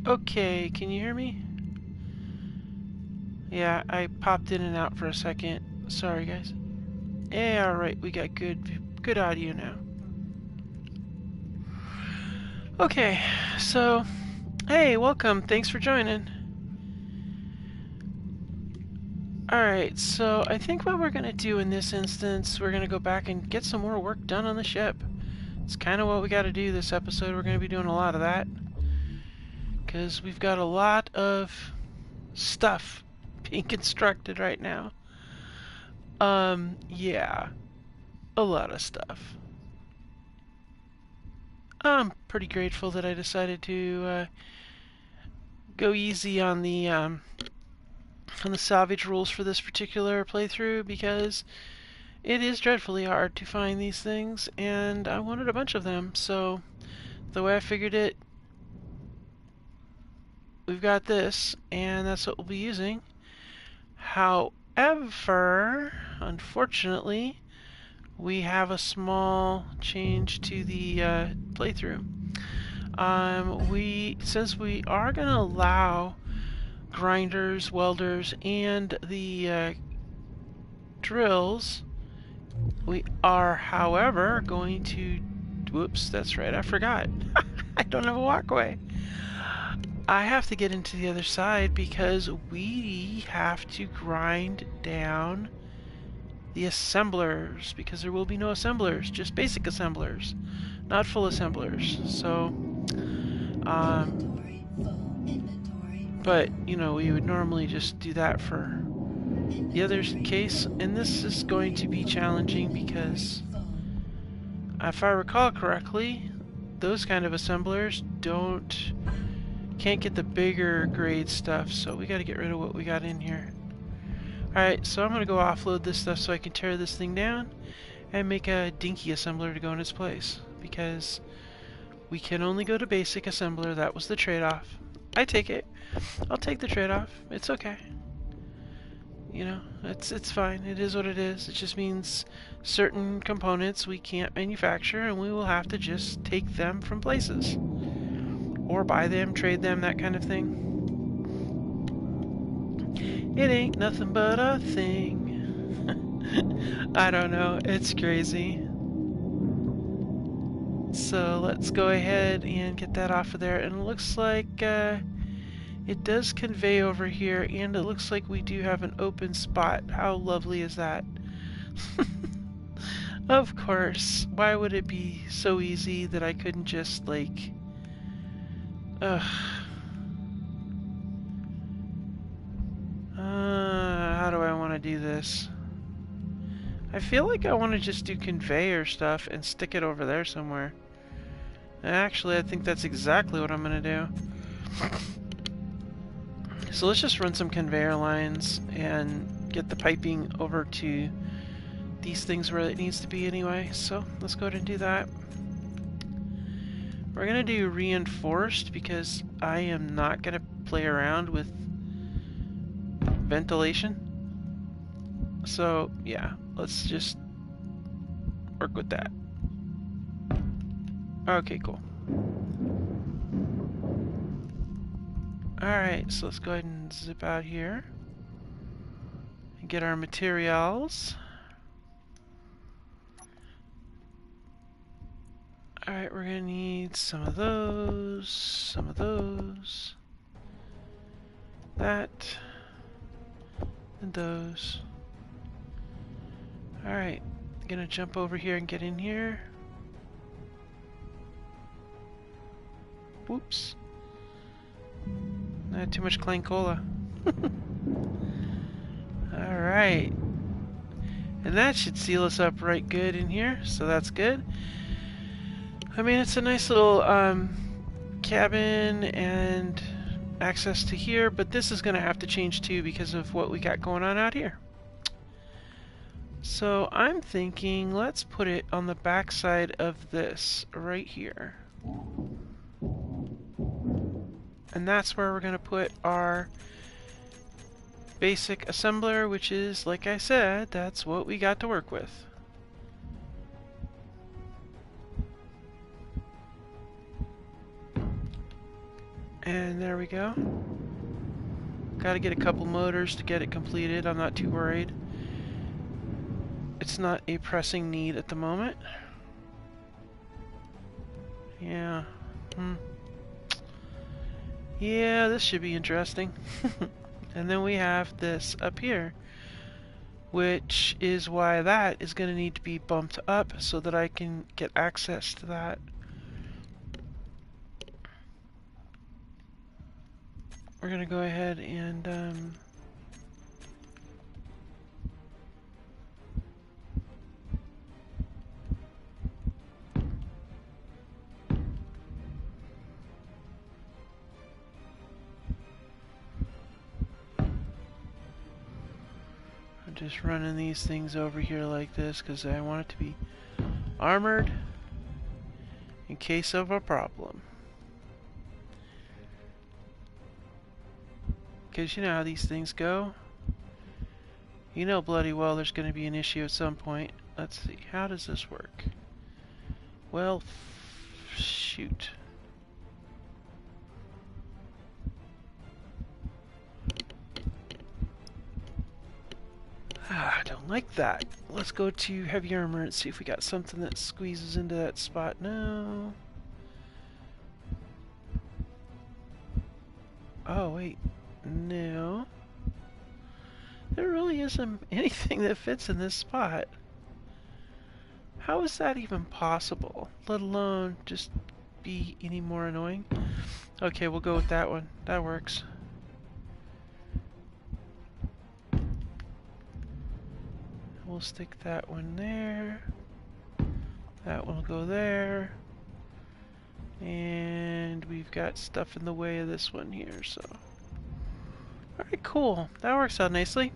Okay, can you hear me? Yeah, I popped in and out for a second. Sorry, guys. Yeah, alright, we got good audio now. Okay, so, hey, welcome. Thanks for joining. Alright, so I think what we're going to do in this instance, we're going to go back and get some more work done on the ship. It's kind of what we got to do this episode. We're going to be doing a lot of that. Because we've got a lot of stuff being constructed right now. Yeah. A lot of stuff. I'm pretty grateful that I decided to go easy on the salvage rules for this particular playthrough because it is dreadfully hard to find these things, and I wanted a bunch of them. So the way I figured it, we've got this, and that's what we'll be using. However, unfortunately, we have a small change to the playthrough. Since we are going to allow grinders, welders, and the drills, we are, however, going to... Whoops, that's right, I forgot. I don't have a walkway. I have to get into the other side because we have to grind down the assemblers, because there will be no assemblers, just basic assemblers, not full assemblers. So, but, you know, we would normally just do that for the other case, and this is going to be challenging because, if I recall correctly, those kind of assemblers can't get the bigger grade stuff, so we got to get rid of what we got in here. Alright, so I'm going to go offload this stuff so I can tear this thing down and make a dinky assembler to go in its place, because we can only go to basic assembler. That was the trade-off. I take it. I'll take the trade-off. It's okay. You know, it's fine. It is what it is. It just means certain components we can't manufacture, and we will have to just take them from places. Or buy them, trade them, that kind of thing. It ain't nothing but a thing. I don't know. It's crazy. So let's go ahead and get that off of there. And it looks like it does convey over here, and it looks like we do have an open spot. How lovely is that? Of course. Why would it be so easy that I couldn't just, like... Ugh. How do I want to do this? I feel like I want to just do conveyor stuff and stick it over there somewhere. Actually, I think that's exactly what I'm going to do. So let's just run some conveyor lines and get the piping over to these things where it needs to be anyway. So let's go ahead and do that. We're going to do reinforced because I am not going to play around with ventilation. So yeah, let's just work with that. Okay, cool. Alright, so let's go ahead and zip out here and get our materials. Alright, we're gonna need some of those, that, and those. Alright, gonna jump over here and get in here. Whoops. Not too much Clang Cola. Alright. And that should seal us up right good in here, so that's good. I mean, it's a nice little cabin and access to here, but this is going to have to change too because of what we got going on out here. So I'm thinking let's put it on the back side of this right here. And that's where we're going to put our basic assembler, which is, like I said, that's what we got to work with. And there we go. Gotta get a couple motors to get it completed. I'm not too worried. It's not a pressing need at the moment. Yeah. Yeah, this should be interesting. And then we have this up here, which is why that is going to need to be bumped up so that I can get access to that. We're going to go ahead and I'm just running these things over here like this because I want it to be armored in case of a problem. Because you know how these things go. You know bloody well there's going to be an issue at some point. Let's see, how does this work? Well, shoot. I don't like that. Let's go to heavy armor and see if we got something that squeezes into that spot. No. Oh, wait. No. There really isn't anything that fits in this spot. How is that even possible? Let alone just be any more annoying? Okay, we'll go with that one. That works. We'll stick that one there. That one will go there. And we've got stuff in the way of this one here, so. Alright, cool. That works out nicely.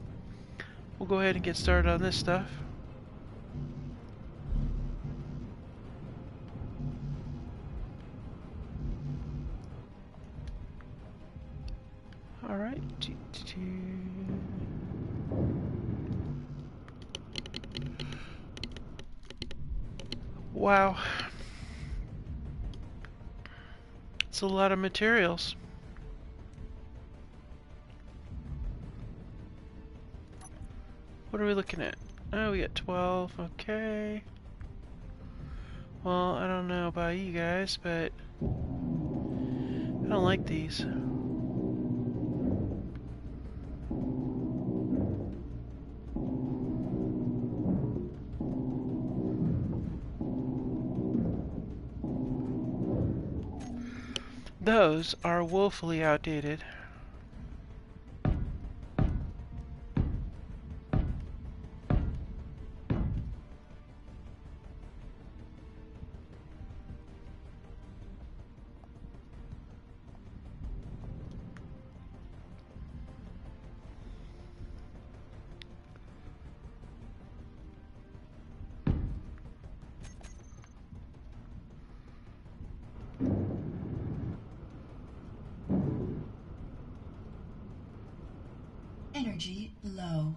We'll go ahead and get started on this stuff. Alright. Wow. It's a lot of materials. What are we looking at? Oh, we got 12. Okay. Well, I don't know about you guys, but I don't like these. Those are woefully outdated. Energy low.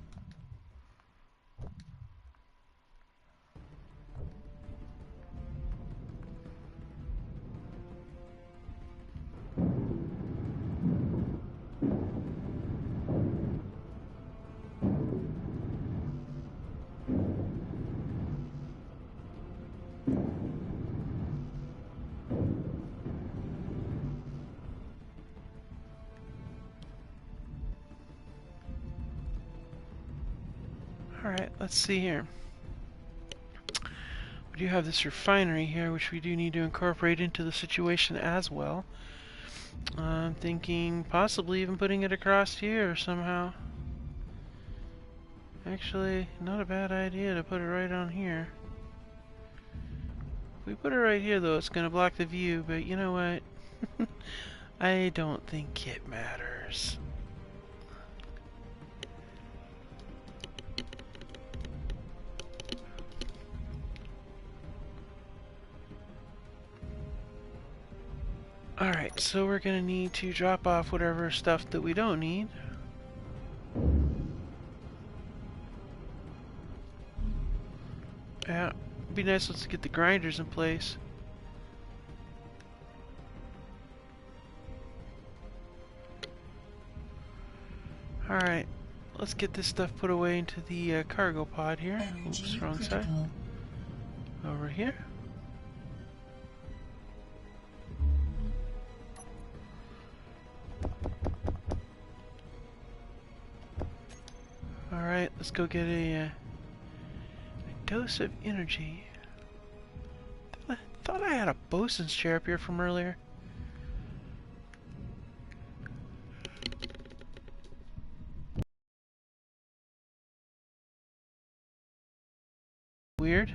Alright, let's see here. We do have this refinery here, which we do need to incorporate into the situation as well. I'm thinking possibly even putting it across here somehow. Actually, not a bad idea to put it right on here. If we put it right here, though, it's going to block the view, but you know what? I don't think it matters. Alright, so we're going to need to drop off whatever stuff that we don't need. Yeah, it'd be nice to get the grinders in place. Alright, let's get this stuff put away into the cargo pod here. Oops, Energy wrong side. critical. Over here. Alright, let's go get a dose of energy. I thought I had a bosun's chair up here from earlier. Weird.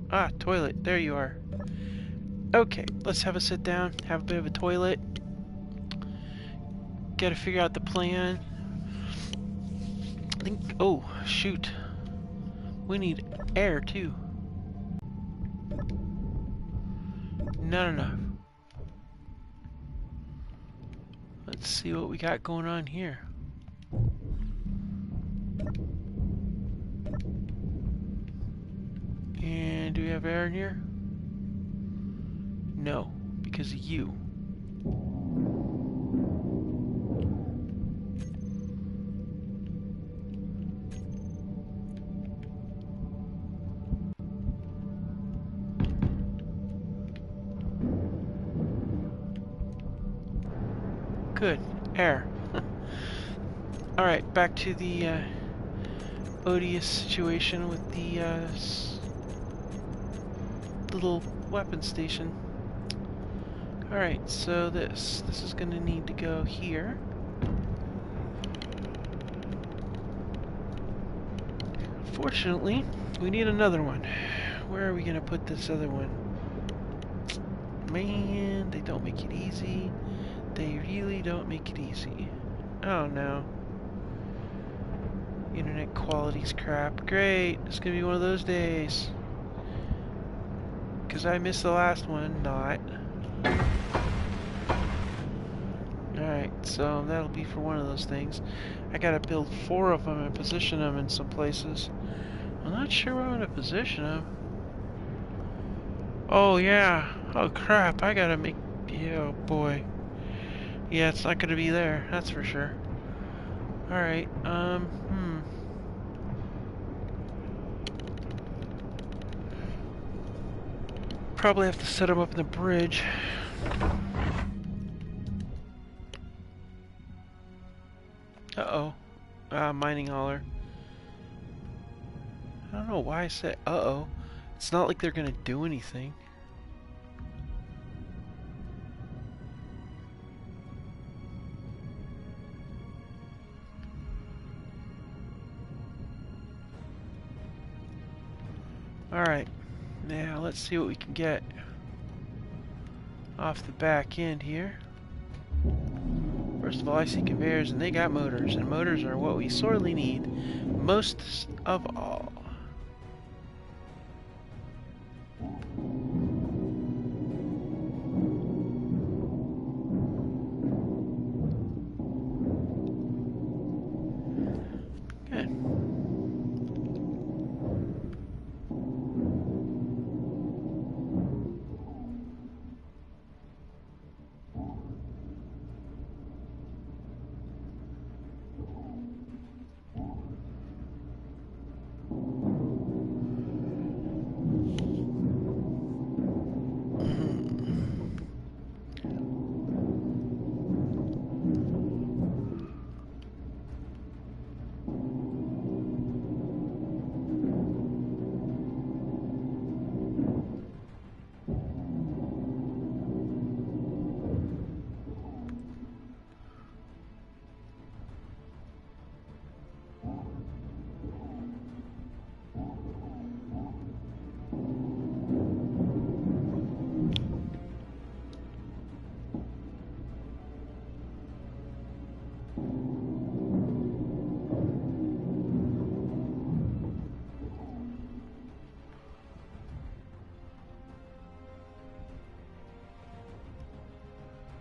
Ah, toilet. There you are. Okay, let's have a sit down, have a bit of a toilet. Gotta figure out the plan. I think. Oh, shoot. We need air too. Not enough. Let's see what we got going on here. And do we have air in here? No, because of you. Good. Air. Alright, back to the odious situation with the little weapon station. Alright, so this is gonna need to go here. Fortunately, we need another one. Where are we gonna put this other one? Man, they don't make it easy. They really don't make it easy. Oh no. Internet quality's crap. Great, it's gonna be one of those days. Because I missed the last one, not. Alright, so that'll be for one of those things. I gotta build 4 of them and position them in some places. I'm not sure where I'm gonna position them. Oh yeah. Oh crap, I gotta make... Yeah, oh boy. Yeah, it's not gonna be there, that's for sure. Alright, probably have to set them up in the bridge. Uh-oh. Mining hauler. I don't know why I said uh-oh. It's not like they're gonna do anything. Alright. Now, let's see what we can get off the back end here. First of all, I see conveyors, and they got motors, and motors are what we sorely need most of all. Good.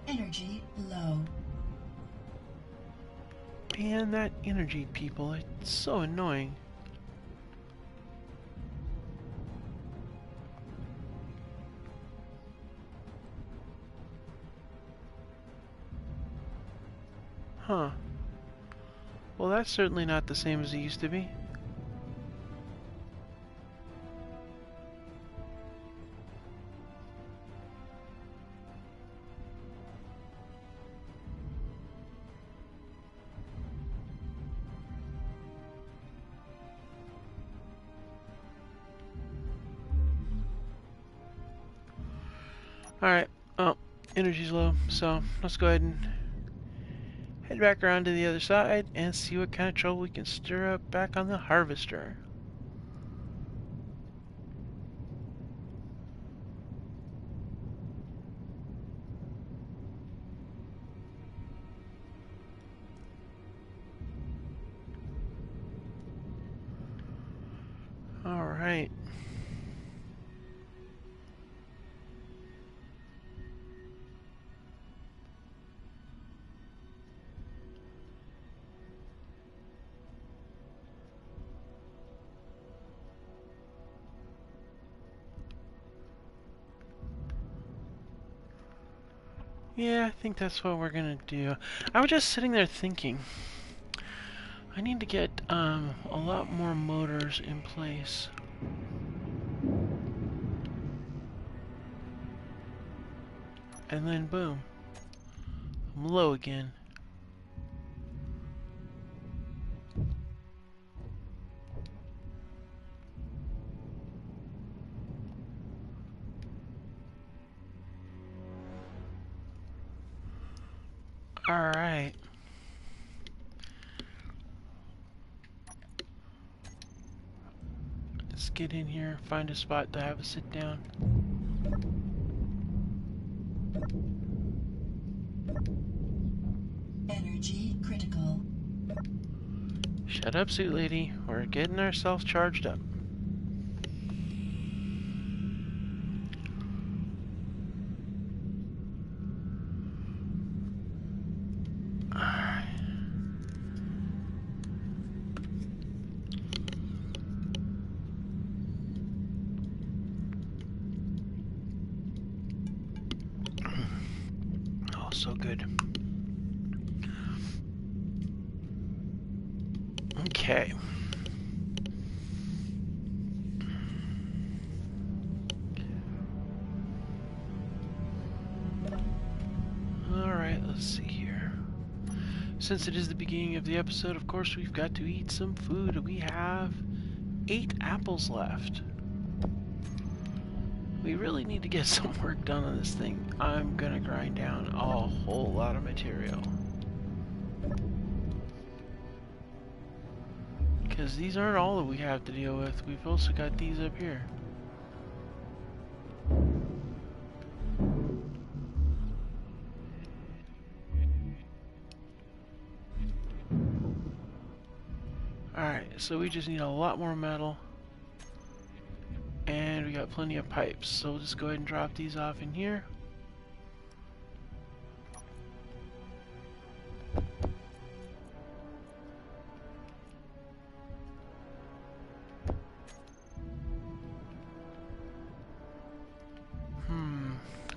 Energy low. Man, that energy, people, it's so annoying. Huh. Well, that's certainly not the same as it used to be. Alright, well, energy's low, so let's go ahead and head back around to the other side and see what kind of trouble we can stir up back on the harvester. Alright. Yeah, I think that's what we're gonna do. I was just sitting there thinking, I need to get a lot more motors in place. And then boom, I'm low again. Alright. Let's get in here, find a spot to have a sit down. Energy critical. Shut up, suit lady. We're getting ourselves charged up. Oh, so good. Okay. Alright, let's see here. Since it is the beginning of the episode, of course, we've got to eat some food. We have 8 apples left. We really need to get some work done on this thing. I'm gonna grind down a whole lot of material. Because these aren't all that we have to deal with. We've also got these up here. Alright, so we just need a lot more metal. And we got plenty of pipes. So we'll just go ahead and drop these off in here.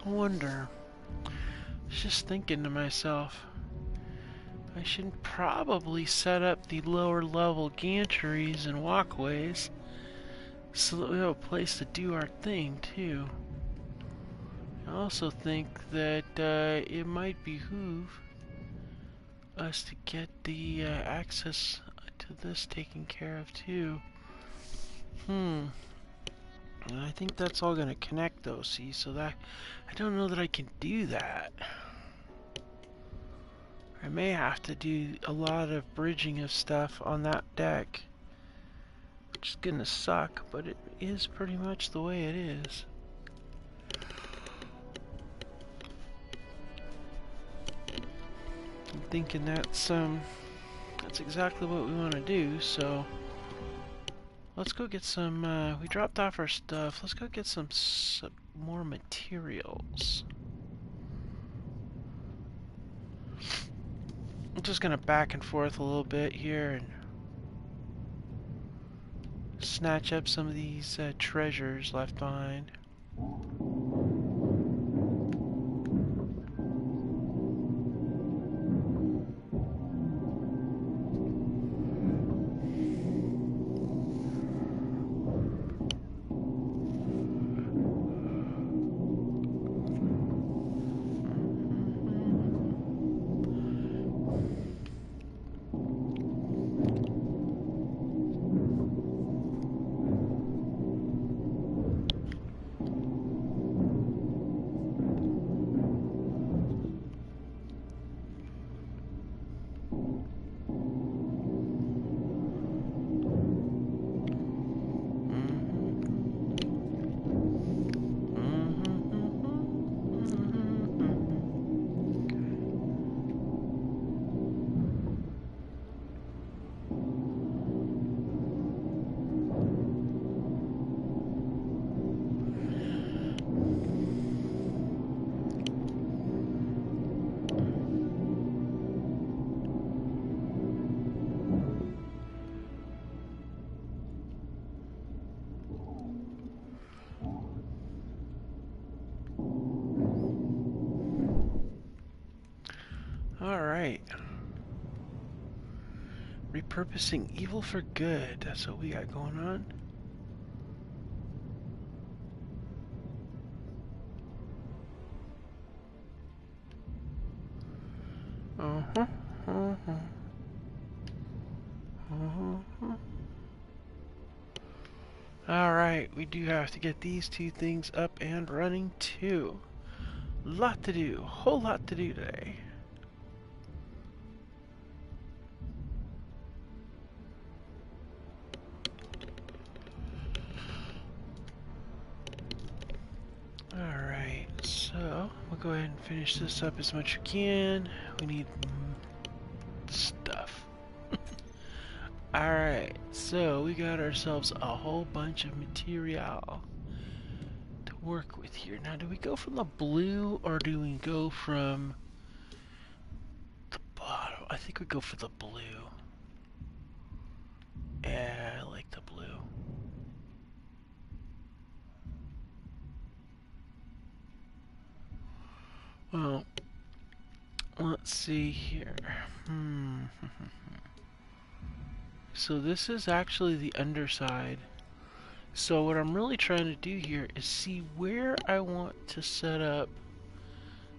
I wonder. I was just thinking to myself, I should probably set up the lower level gantries and walkways so that we have a place to do our thing too. I also think that it might behoove us to get the access to this taken care of too. And I think that's all gonna connect though, see, so that I don't know that I can do that. I may have to do a lot of bridging of stuff on that deck, which is gonna suck, but it is pretty much the way it is. I'm thinking that's exactly what we want to do, so let's go get some, we dropped off our stuff, let's go get some more materials. I'm just gonna back and forth a little bit here and snatch up some of these treasures left behind. Alright. Repurposing evil for good. That's what we got going on. Uh-huh. Uh-huh. Uh-huh. Alright, we do have to get these two things up and running too. Lot to do. Whole lot to do today. Alright, so we'll go ahead and finish this up as much as we can. We need stuff. Alright, so we got ourselves a whole bunch of material to work with here. Now, do we go from the blue or do we go from the bottom? I think we go for the blue. Yeah, I like the blue. Well, let's see here. So this is actually the underside. So what I'm really trying to do here is see where I want to set up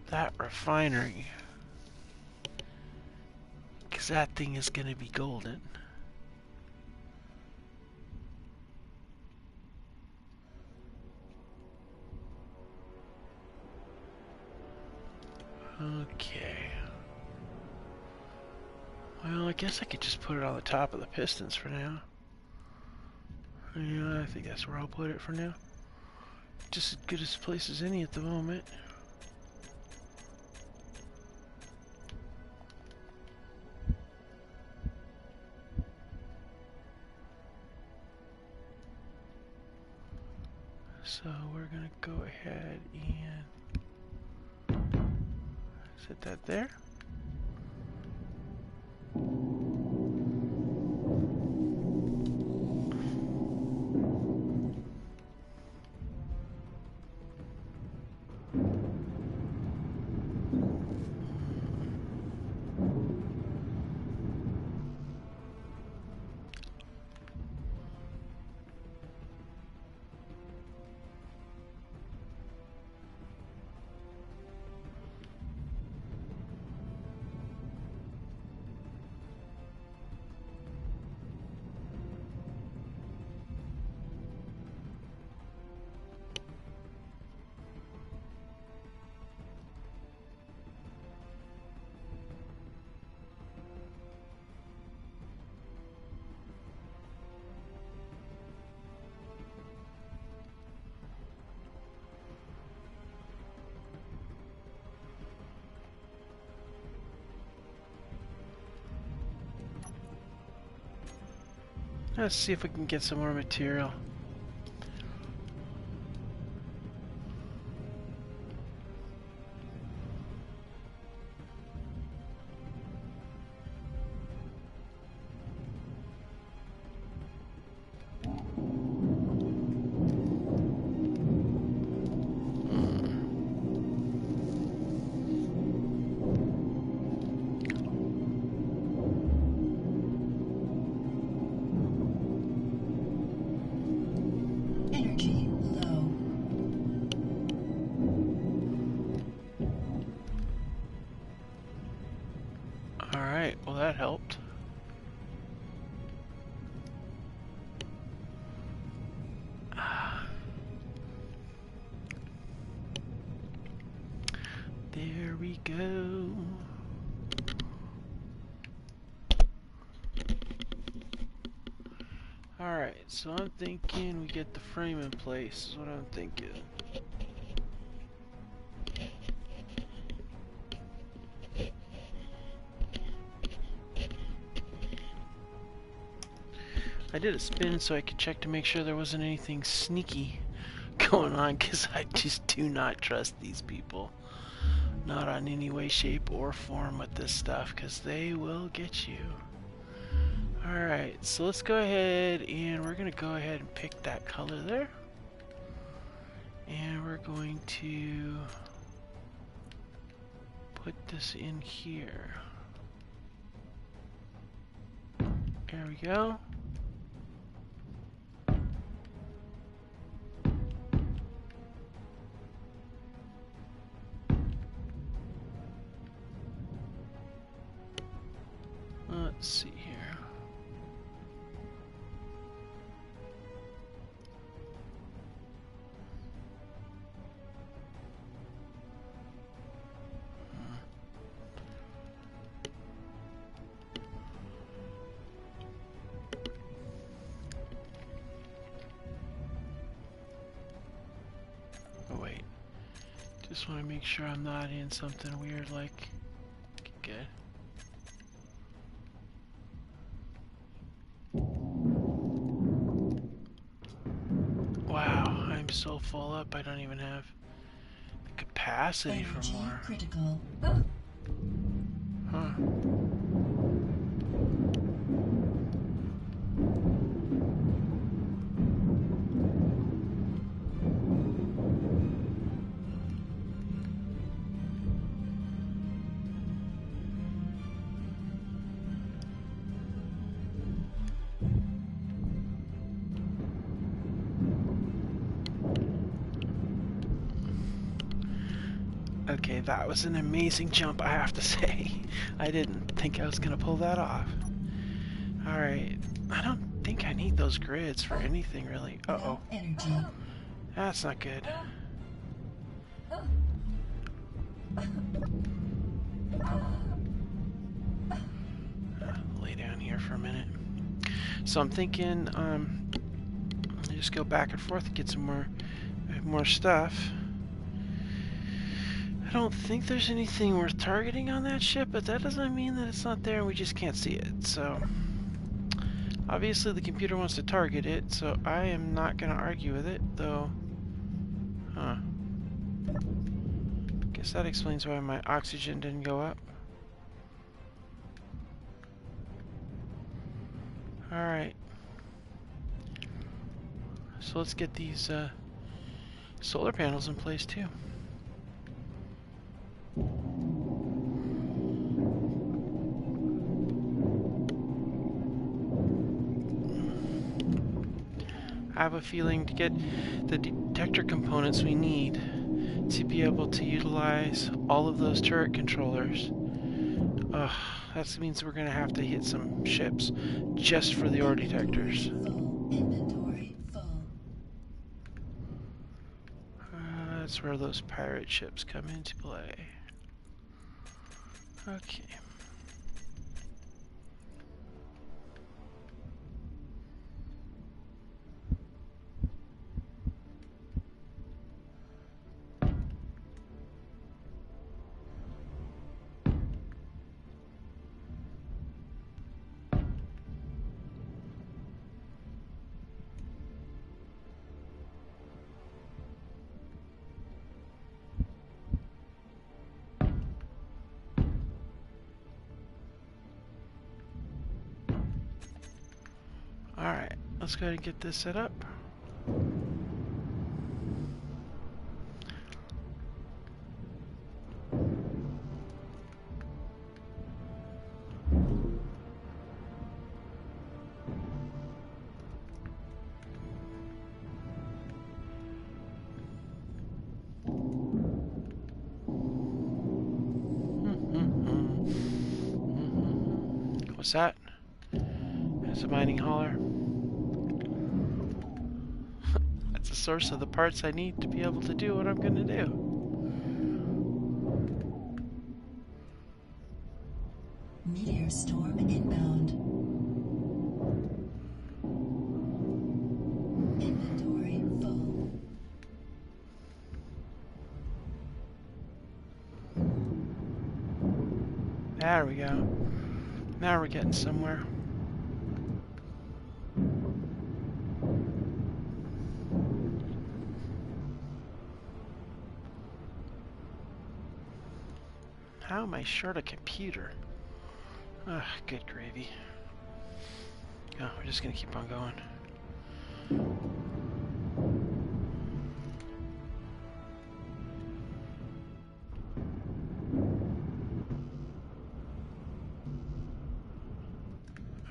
that refinery. Because that thing is going to be golden. Okay. Well, I guess I could just put it on the top of the pistons for now. Yeah, I think that's where I'll put it for now. Just as good a place as any at the moment. So we're gonna go ahead and set that there. Let's see if we can get some more material. Energy low. Alright, well that helped. There we go. Alright, so I'm thinking we get the frame in place, is what I'm thinking. I did a spin so I could check to make sure there wasn't anything sneaky going on, because I just do not trust these people. Not on any way, shape, or form with this stuff, because they will get you. Alright, so let's go ahead and we're going to go ahead and pick that color there. And we're going to put this in here. There we go. Let's see here. Oh wait, just want to make sure I'm not in something weird like, good. Wow, I'm so full up I don't even have the capacity for more. Critical. Huh. Okay, that was an amazing jump, I have to say. I didn't think I was gonna pull that off. Alright, I don't think I need those grids for anything really. Uh-oh. Energy. That's not good. Lay down here for a minute. So I'm thinking, just go back and forth and get some more stuff. I don't think there's anything worth targeting on that ship, but that doesn't mean that it's not there and we just can't see it. So obviously the computer wants to target it, so I am not going to argue with it, though. Huh. Guess that explains why my oxygen didn't go up. Alright. So let's get these solar panels in place too. I have a feeling to get the detector components we need to be able to utilize all of those turret controllers. That means we're going to have to hit some ships just for the ore detectors. Inventory full. That's where those pirate ships come into play. Okay. Alright, let's go ahead and get this set up. What's that? It's a mining hauler. That's the source of the parts I need to be able to do what I'm going to do. Meteor storm inbound. There we go. Now we're getting somewhere. How am I short a computer? Ugh, good gravy. Oh, we're just gonna keep on going.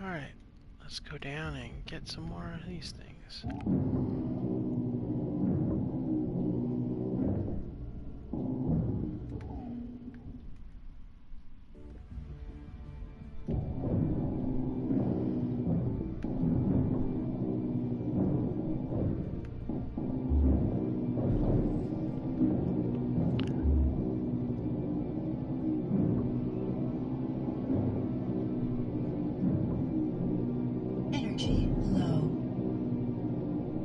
Alright, let's go down and get some more of these things. Energy low.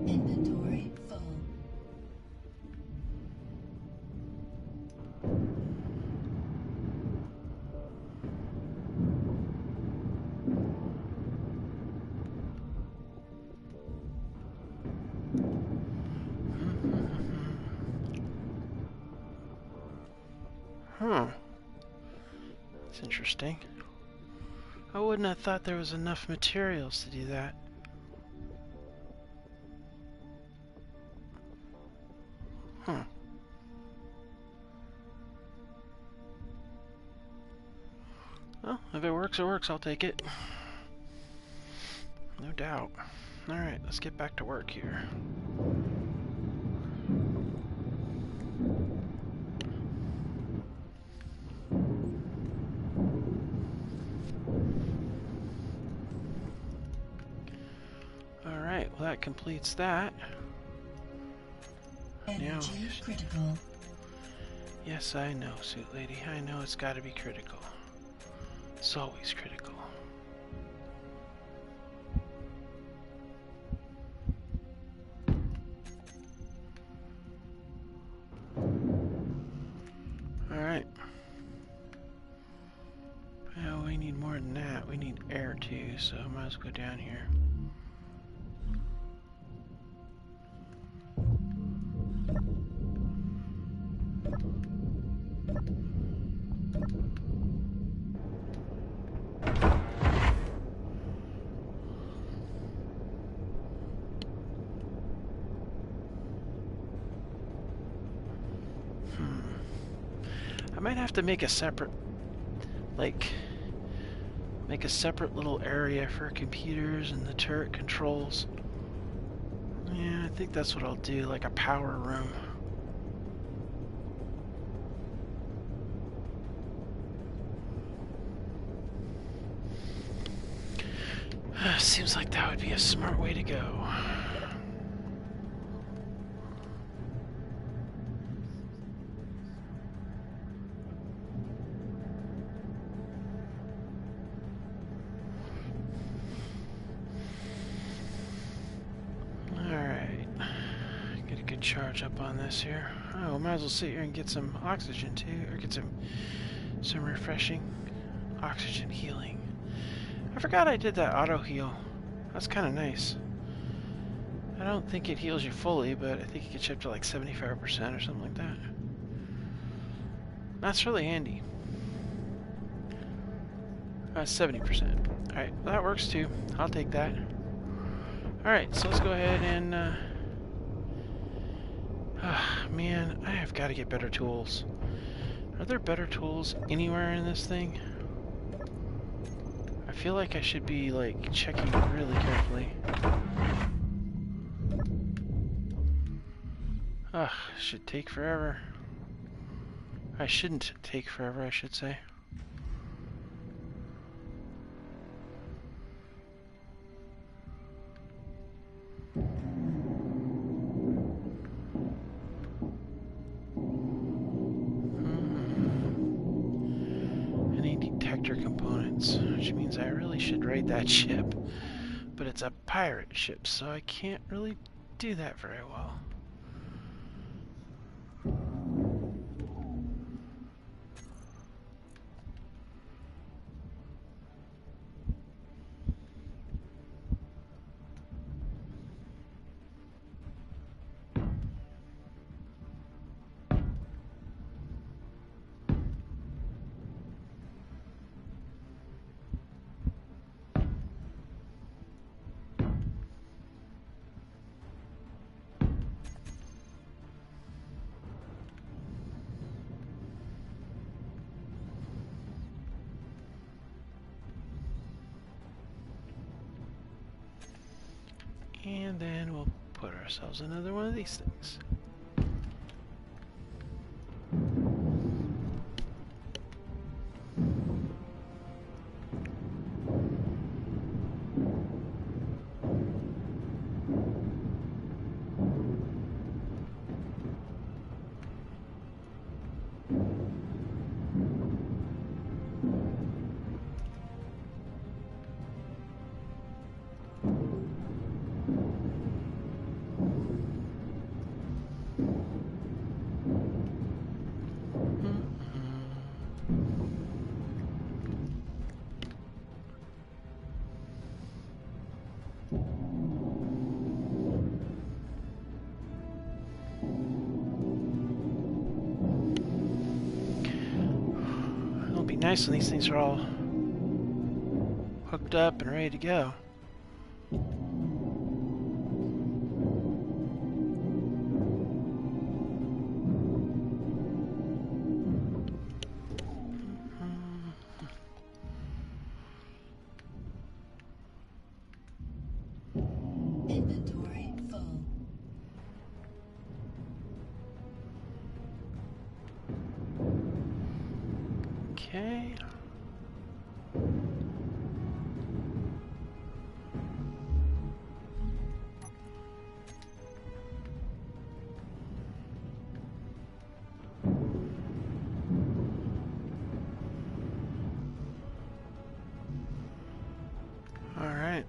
Inventory full. Huh. That's interesting. I wouldn't have thought there was enough materials to do that. Huh. Well, if it works, it works. I'll take it. No doubt. Alright, let's get back to work here. Alright, well that completes that. Energy critical. Yes, I know, Suit Lady. I know it's gotta be critical. It's always critical. Alright. Well, we need more than that. We need air too, so I might as well go down here. I might have to make a separate, make a separate little area for computers and the turret controls. Yeah, I think that's what I'll do, like a power room. Seems like that would be a smart way to go. Charge up on this here. Oh, might as well sit here and get some oxygen too, or get some refreshing oxygen healing. I forgot I did that auto heal. That's kind of nice. I don't think it heals you fully, but I think it gets you up to like 75% or something like that. That's really handy. 70%. Alright, well, that works too. I'll take that. Alright, so let's go ahead and man, I have got to get better tools. Are there better tools anywhere in this thing? I feel like I should be, like, checking really carefully. Ugh, should take forever. I shouldn't take forever, I should say. Which means I really should raid that ship, but it's a pirate ship, so I can't really do that very well. And then we'll put ourselves another one of these things. It'll be nice when these things are all hooked up and ready to go. Inventory full. Okay. All right.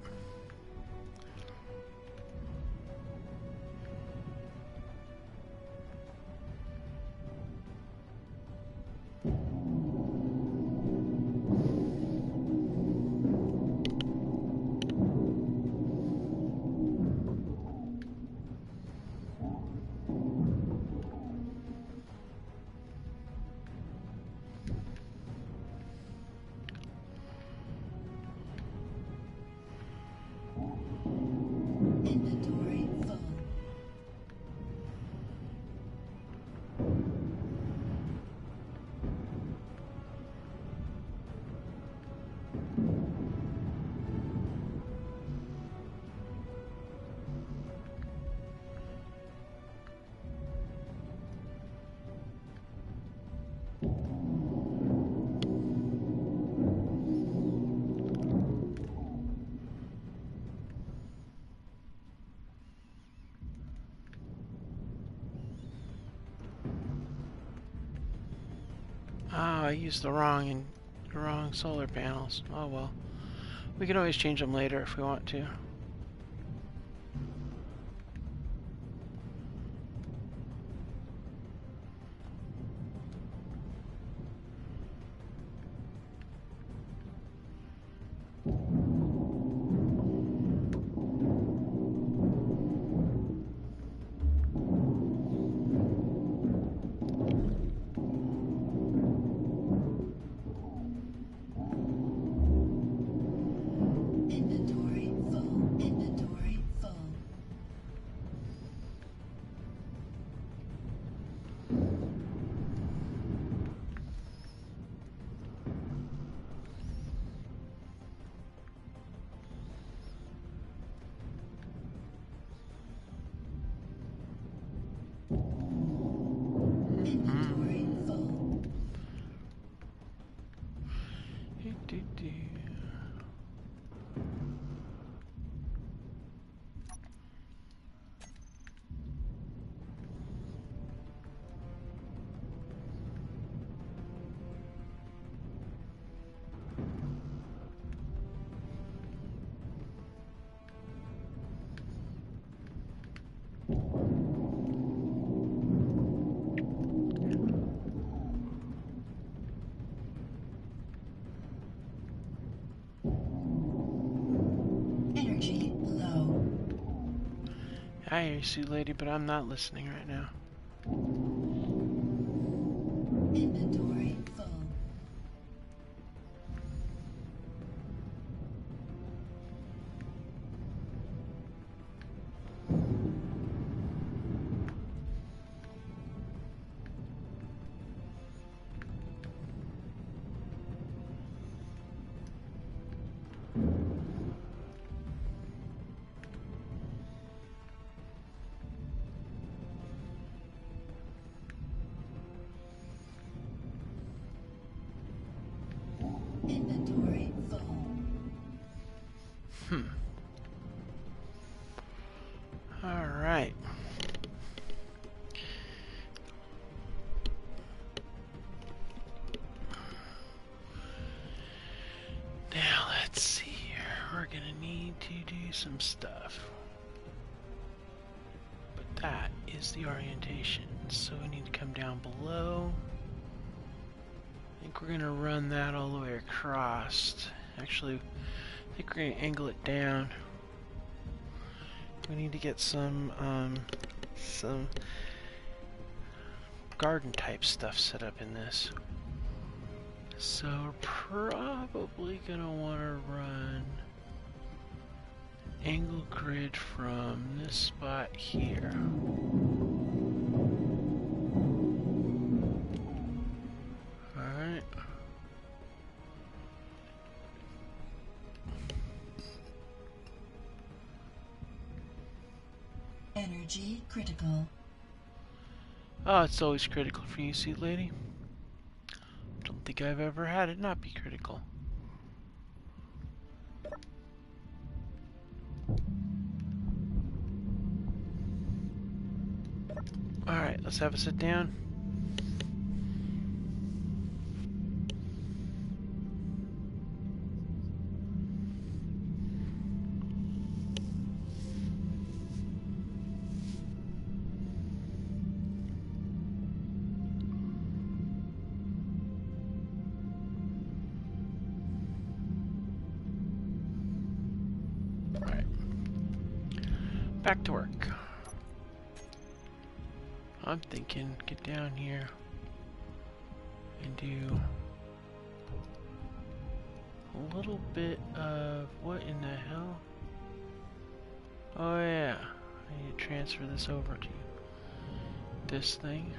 Inventory full. Oh, I used the wrong solar panels. Oh well. We can always change them later if we want to. Inventory full. Inventory full. Inventory full. Do-do-do. Energy low. I hear you, Sue Lady, but I'm not listening right now. Inventory full. Alright. Now let's see here. We're gonna need to do some stuff. But that is the orientation. So we need to come down below. I think we're gonna run that all the way across. Actually, I think we're gonna angle it down. We need to get some garden type stuff set up in this. So we're probably gonna want to run an angle grid from this spot here. Alright. Energy critical. Oh, it's always critical for you, Seed Lady. Don't think I've ever had it not be critical. Alright, let's have a sit down. Alright. Back to work. I'm thinking get down here and do a little bit of what in the hell? Oh yeah, I need to transfer this over to this thing.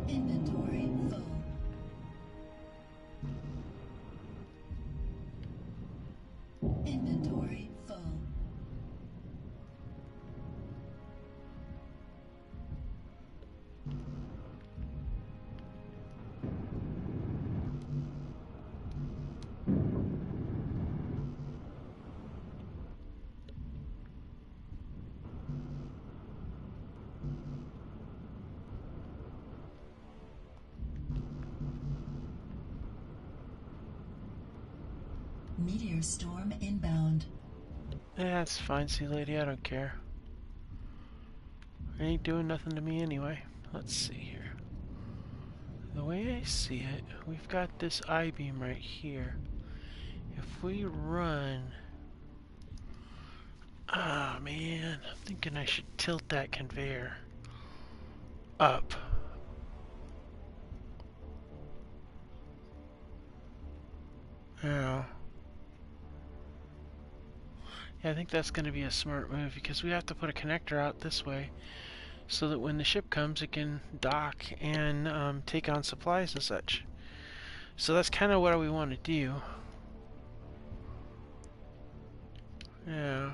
Inventory full. Inventory full. Meteor storm inbound. Yeah, that's fine, see lady, I don't care. It ain't doing nothing to me anyway. Let's see here. The way I see it, we've got this I-beam right here. If we run... Ah, man, I'm thinking I should tilt that conveyor up. Yeah. Yeah, I think that's going to be a smart move because we have to put a connector out this way so that when the ship comes it can dock and take on supplies and such. So that's kind of what we want to do. Yeah.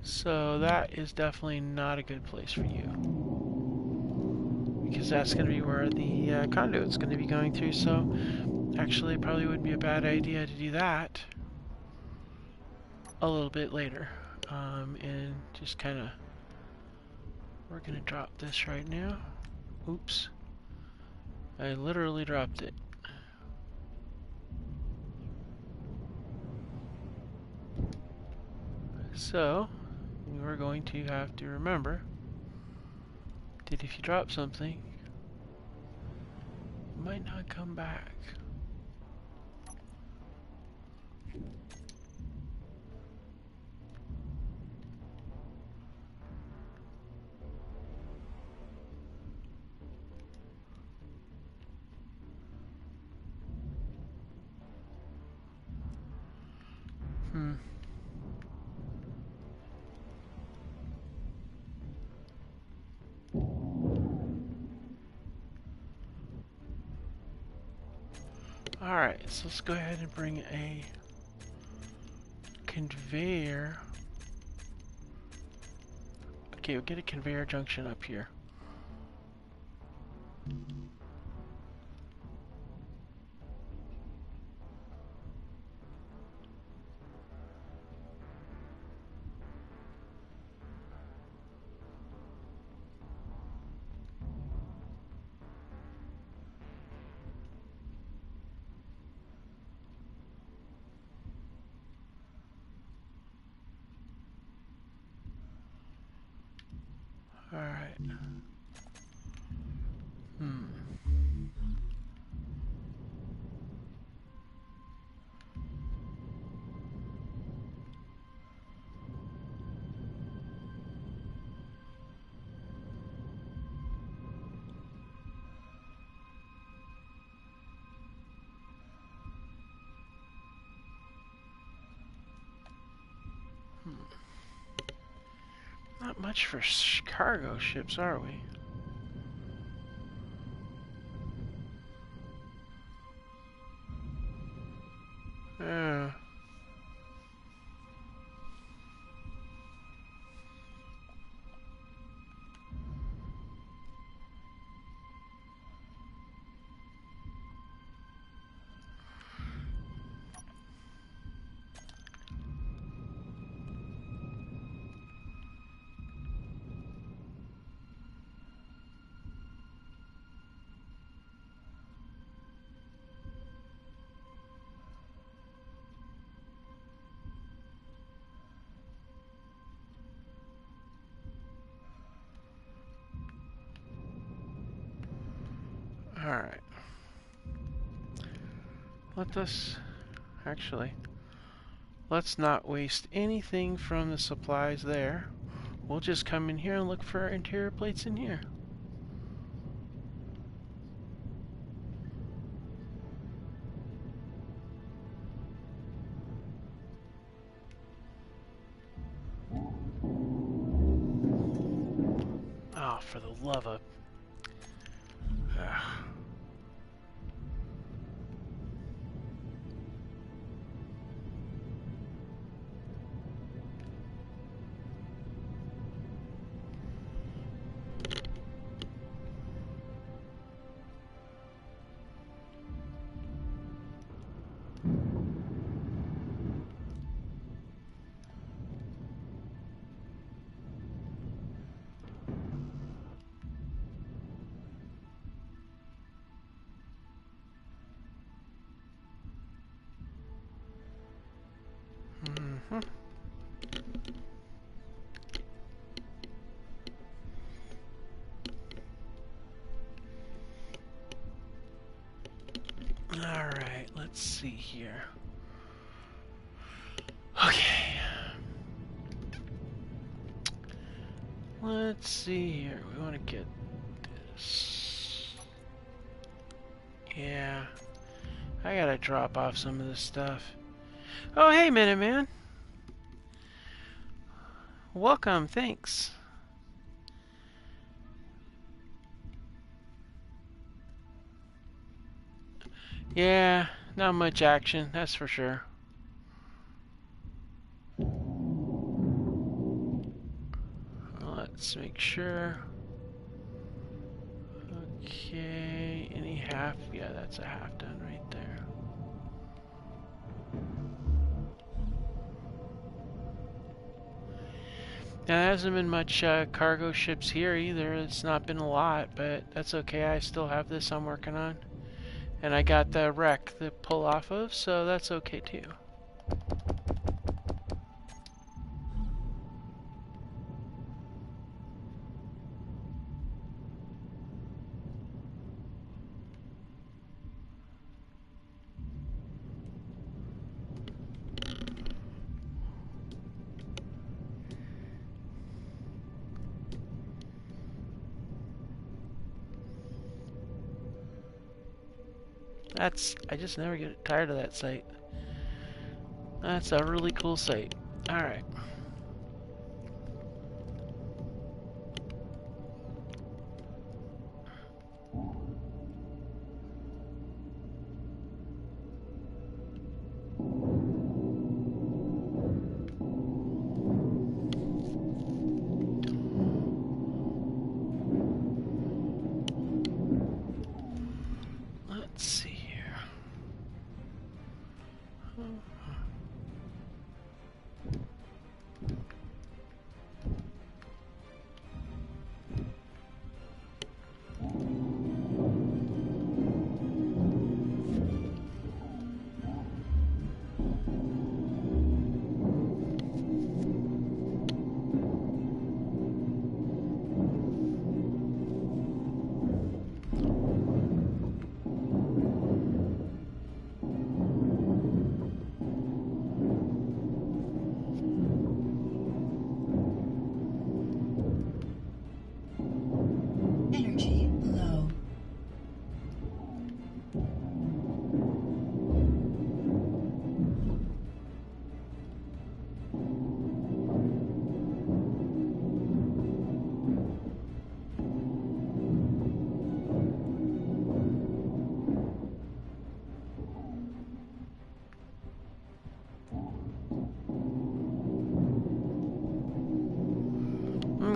So that is definitely not a good place for you. Because that's going to be where the conduit's going to be going through, so actually it probably would be a bad idea to do that a little bit later. And just kind of, we're going to drop this right now. Oops. I literally dropped it. So, we're going to have to remember that if you drop something, it might not come back. Alright, so let's go ahead and bring a conveyor. Okay, we'll get a conveyor junction up here. much for cargo ships, are we? Yeah. Alright. Let's not waste anything from the supplies there. We'll just come in here and look for interior plates in here. Oh, for the love of... Ugh. Mm-hmm. Alright, let's see here. Okay. Let's see here. We want to get this. Yeah. I gotta drop off some of this stuff. Oh, hey, Minuteman. Welcome, thanks. Yeah, not much action, that's for sure. Let's make sure. Okay, any half? Yeah, that's a half done right there. Now, there hasn't been much cargo ships here either. It's not been a lot, but that's okay. I still have this I'm working on. And I got the wreck to pull off of, so that's okay too. I just never get tired of that site. That's a really cool site. Alright. Let's see here.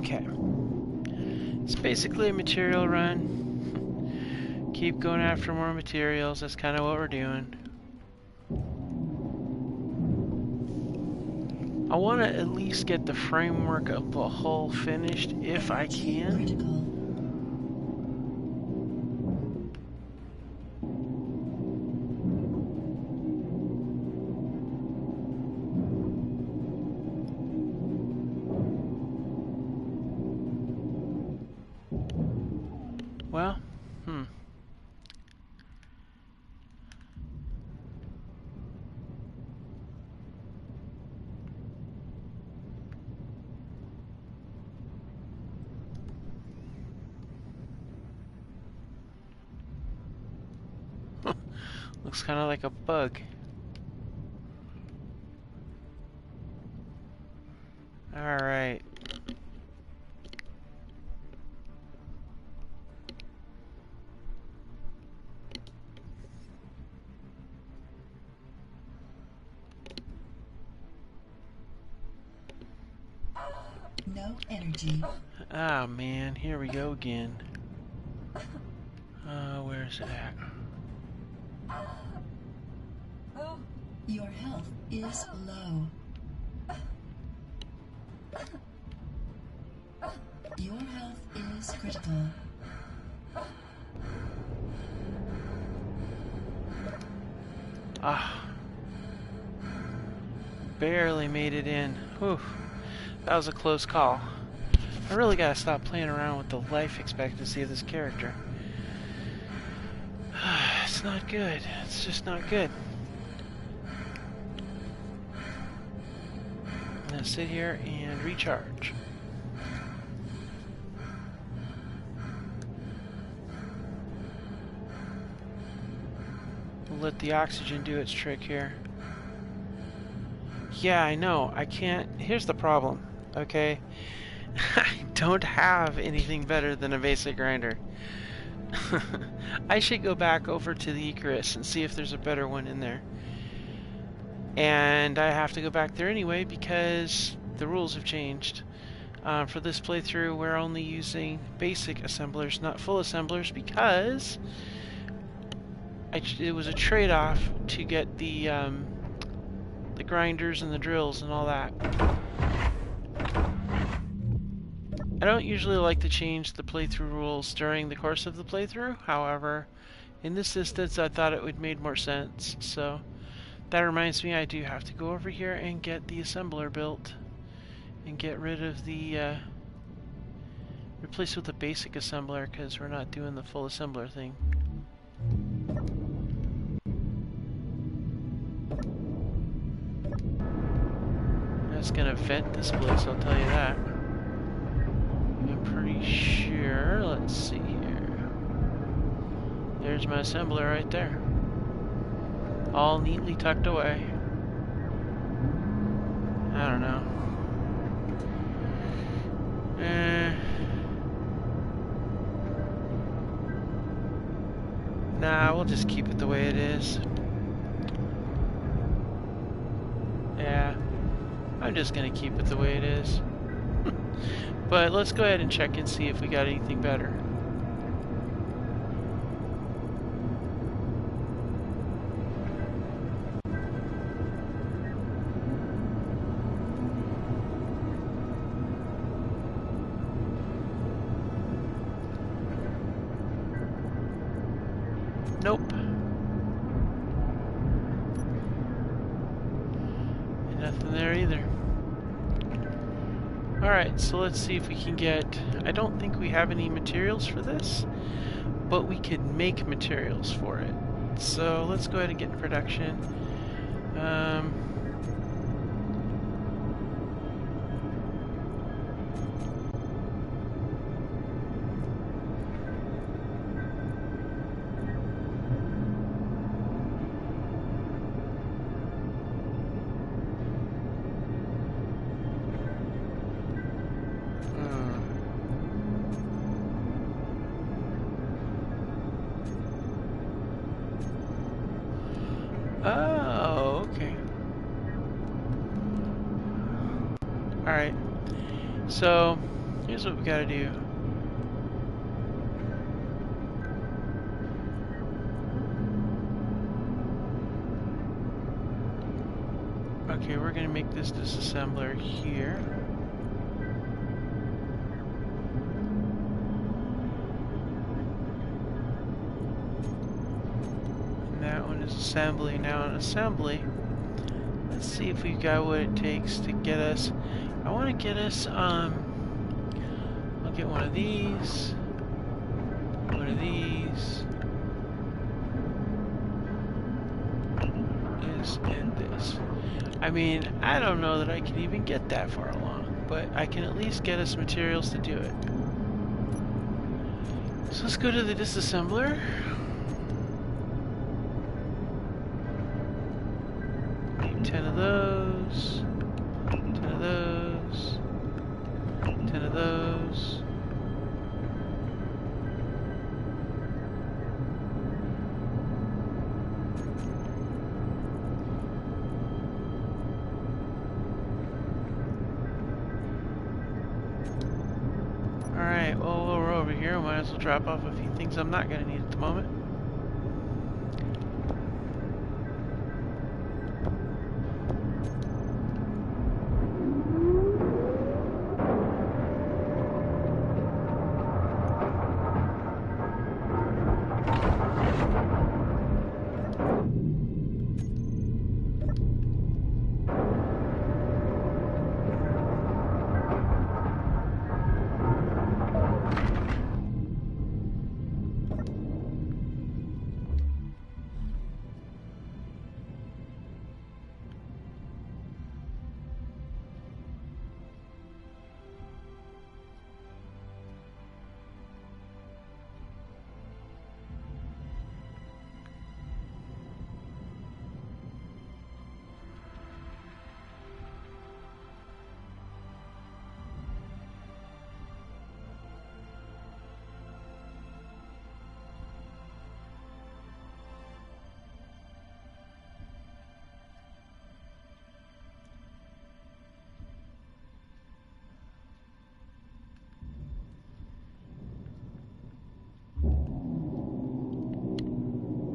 Okay. It's basically a material run. Keep going after more materials. That's kind of what we're doing. I want to at least get the framework of the hull finished if I can. Critical. Well, looks kind of like a bug. Alright. No energy. Oh man, here we go again. Where's it at? Your health is low. Your health is critical. Ah. Barely made it in. Whew. That was a close call. I really gotta stop playing around with the life expectancy of this character. It's not good. It's just not good. I'm gonna sit here and recharge. We'll let the oxygen do its trick here. Yeah, I know. I can't. Here's the problem, okay? I don't have anything better than a basic grinder. I should go back over to the Icarus and see if there's a better one in there. And I have to go back there anyway because the rules have changed. For this playthrough, we're only using basic assemblers, not full assemblers, because it was a trade-off to get the grinders and the drills and all that. I don't usually like to change the playthrough rules during the course of the playthrough. However, in this instance, I thought it would make more sense. So that reminds me, I do have to go over here and get the assembler built and get rid of the replace with the basic assembler because we're not doing the full assembler thing. That's gonna vent this place, I'll tell you that. I'm pretty sure. Let's see here. There's my assembler right there. All neatly tucked away. I don't know. Nah, we'll just keep it the way it is. Yeah, I'm just gonna keep it the way it is. But let's go ahead and check and see if we got anything better. Nope. And nothing there either. Alright, so let's see if we can get... I don't think we have any materials for this, but we could make materials for it. So let's go ahead and get in production. Oh, okay. Alright. So, Here's what we gotta do. Okay, we're gonna make this disassembler here. And that one is assembly. Now in assembly, let's see if we've got what it takes to get us. I want to get us, I'll get one of these, and this. I mean, I don't know that I can even get that far along, but I can at least get us materials to do it. So let's go to the disassembler. Need 10 of those, 10 of those, 10 of those. Alright, well, while we're over here, we might as well drop off a few things I'm not going to need at the moment.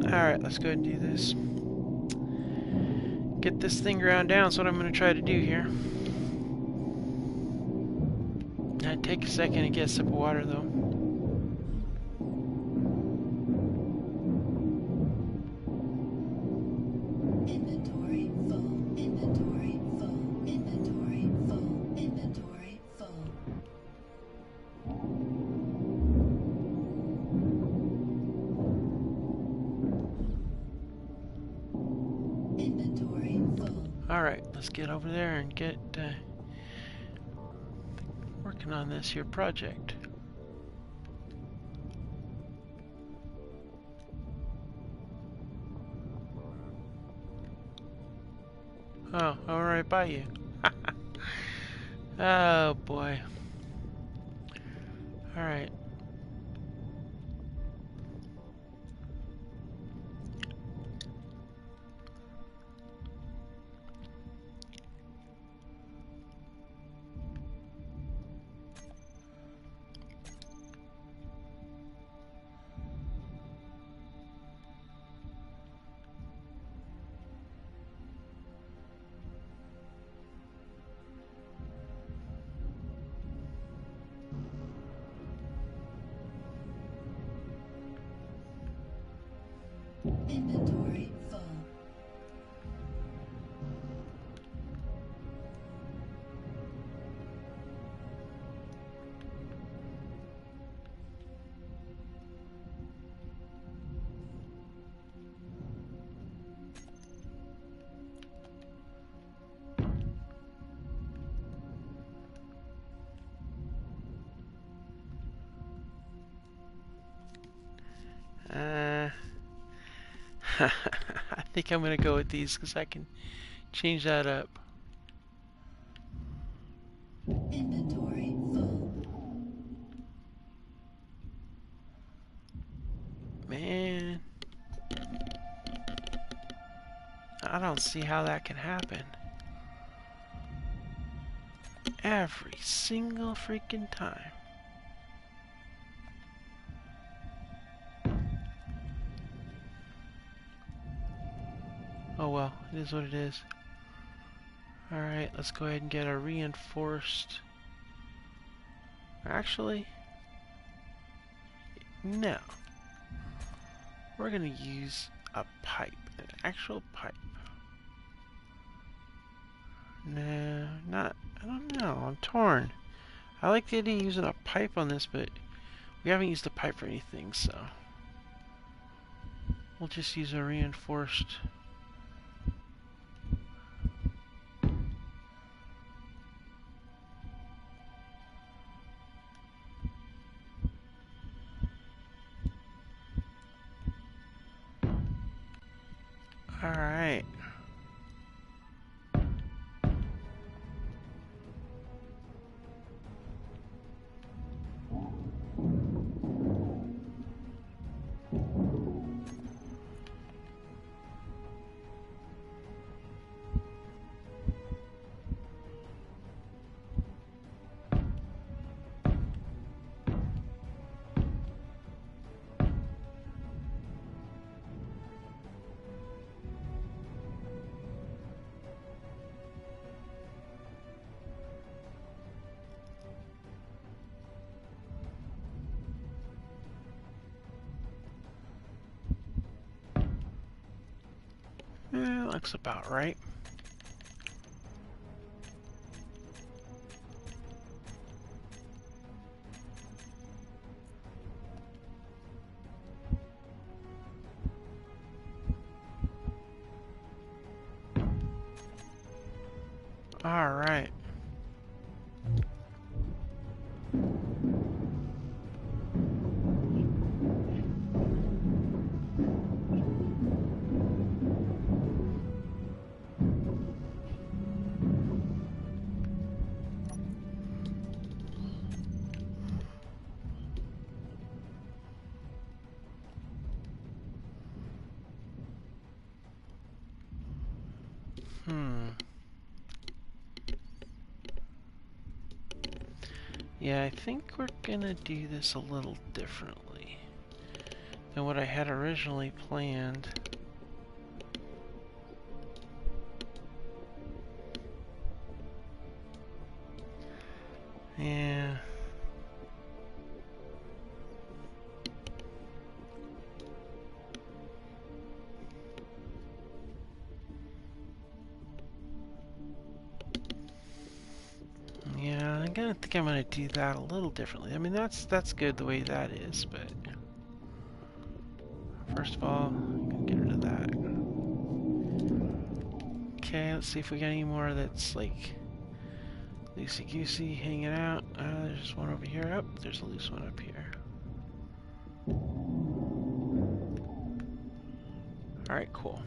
Alright, let's go ahead and do this. Get this thing ground down, that's what I'm going to try to do here. It'd take a second to get a sip of water though. Inventory full. Inventory full. Inventory full. Inventory full. Inventory full. Alright, let's get over there and get working on this here project. Oh, I'm right by you. Oh boy. Alright. Inventory full. I think I'm gonna go with these because I can change that up. Inventory full. Man, I don't see how that can happen. every single freaking time. Oh well, it is what it is. Alright, let's go ahead and get a reinforced... Actually, no. We're gonna use a pipe, an actual pipe. No, not, I don't know, I'm torn. I like the idea of using a pipe on this, but we haven't used a pipe for anything, so we'll just use a reinforced. Alright. Looks about right. Alright. Yeah, I think we're gonna do this a little differently than what I had originally planned. Yeah. Yeah, I think I'm gonna do that a little differently. I mean, that's good the way that is, but first of all, I'm gonna get rid of that. Okay, let's see if we got any more that's like loosey-goosey hanging out. There's one over here. Oh, there's a loose one up here. Alright, cool.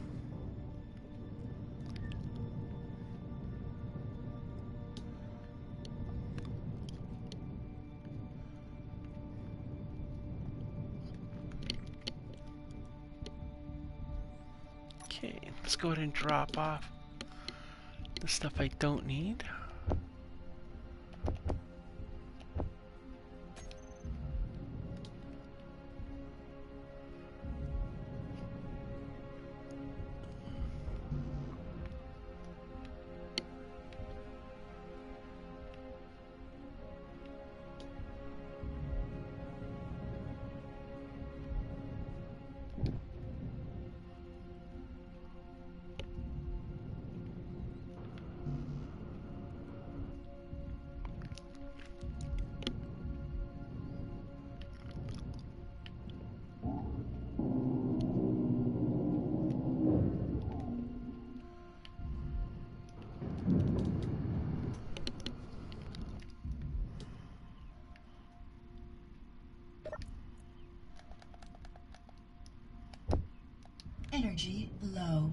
Okay, let's go ahead and drop off the stuff I don't need. Energy low.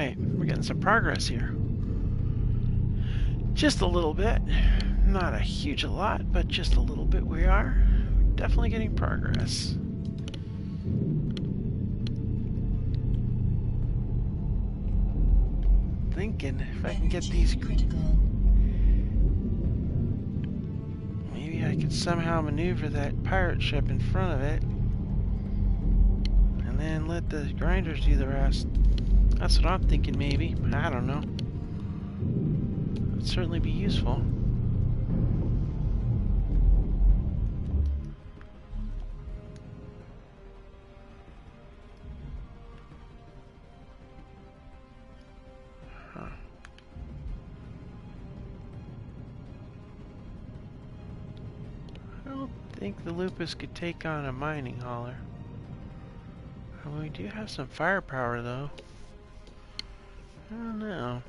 Alright, we're getting some progress here. Just a little bit. Not a huge lot, but just a little bit we are. Definitely getting progress. Thinking if I can get these... Maybe I could somehow maneuver that pirate ship in front of it. And then let the grinders do the rest. That's what I'm thinking, maybe. I don't know. It'd certainly be useful. Huh. I don't think the Lupus could take on a mining hauler. We do have some firepower, though. I don't know.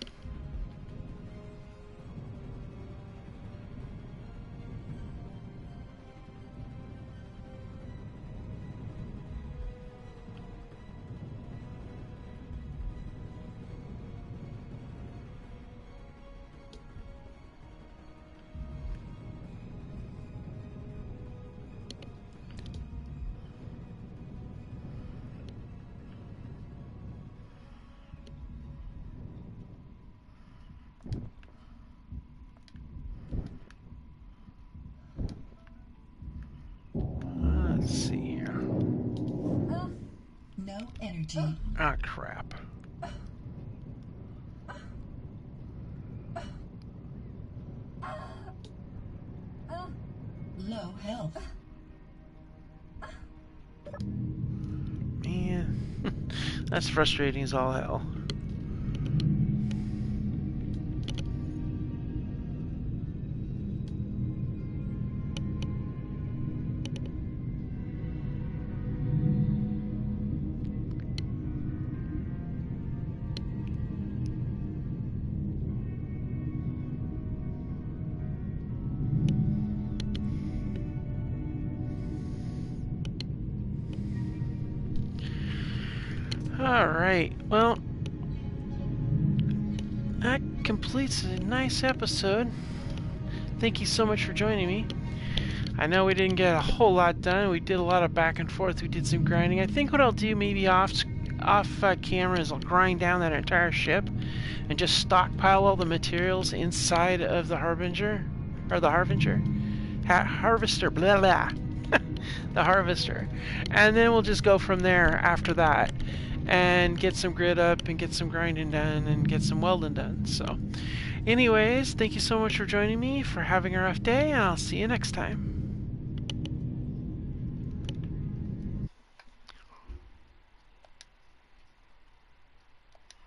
Let's see here. No energy. Ah, crap. Low health. Man, that's frustrating as all hell. Alright, well, that completes a nice episode. Thank you so much for joining me. I know we didn't get a whole lot done. We did a lot of back and forth. We did some grinding. I think what I'll do maybe off camera is I'll grind down that entire ship and just stockpile all the materials inside of the Harbinger, or the Harbinger? Harvester, blah blah. The Harvester. And then we'll just go from there after that and get some grid up and get some grinding done and get some welding done. So anyways, thank you so much for joining me, for having a rough day, and I'll see you next time.